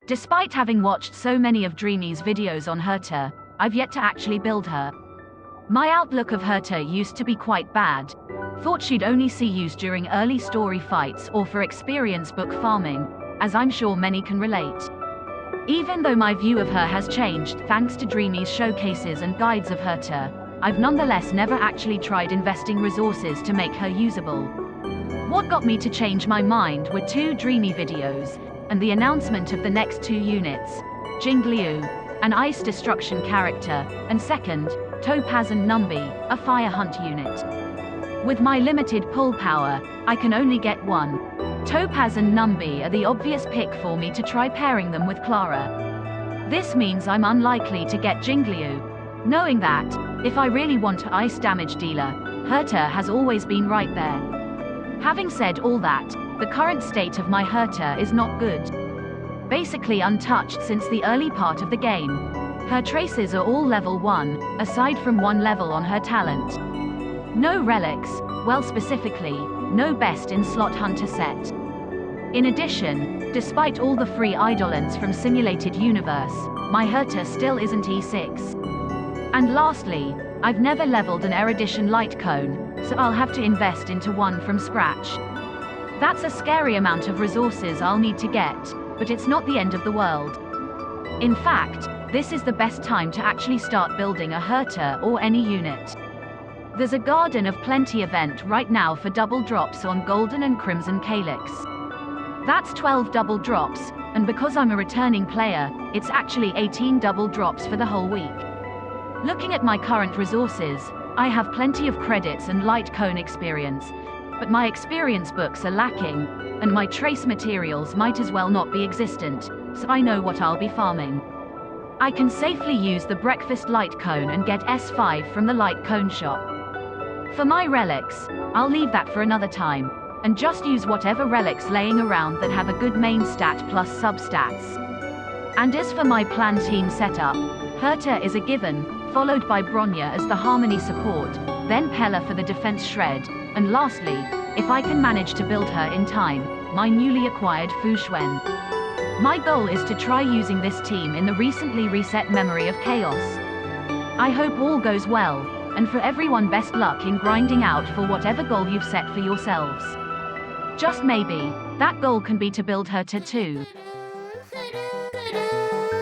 Despite having watched so many of Dreamy's videos on Herta, I've yet to actually build her. My outlook of Herta used to be quite bad. Thought she'd only see use during early story fights or for experience book farming, as I'm sure many can relate. Even though my view of her has changed thanks to Dreamy's showcases and guides of Herta, I've nonetheless never actually tried investing resources to make her usable. What got me to change my mind were 2 Dreamy videos, and the announcement of the next 2 units, Jingliu, an ice destruction character, and second, Topaz and Numby, a fire hunt unit. With my limited pull power, I can only get one. Topaz and Numby are the obvious pick for me to try pairing them with Clara. This means I'm unlikely to get Jingliu. Knowing that, if I really want an ice damage dealer, Herta has always been right there. Having said all that, the current state of my Herta is not good. Basically untouched since the early part of the game. Her traces are all level 1, aside from 1 level on her talent. No relics, well specifically, no best in slot hunter set. In addition, despite all the free eidolons from Simulated Universe, my Herta still isn't E6. And lastly, I've never leveled an erudition light cone, so I'll have to invest into one from scratch. That's a scary amount of resources I'll need to get, but it's not the end of the world. In fact, this is the best time to actually start building a Herta or any unit. There's a Garden of Plenty event right now for double drops on Golden and Crimson Calyx. That's 12 double drops, and because I'm a returning player, it's actually 18 double drops for the whole week. Looking at my current resources, I have plenty of credits and light cone experience, but my experience books are lacking, and my trace materials might as well not be existent, so I know what I'll be farming. I can safely use the breakfast light cone and get S5 from the light cone shop. For my relics, I'll leave that for another time, and just use whatever relics laying around that have a good main stat plus substats. And as for my plan team setup, Herta is a given, followed by Bronya as the Harmony support, then Pella for the defense shred, and lastly, if I can manage to build her in time, my newly acquired Fu Xuan. My goal is to try using this team in the recently reset Memory of Chaos. I hope all goes well, and for everyone best luck in grinding out for whatever goal you've set for yourselves. Just maybe, that goal can be to build Herta too.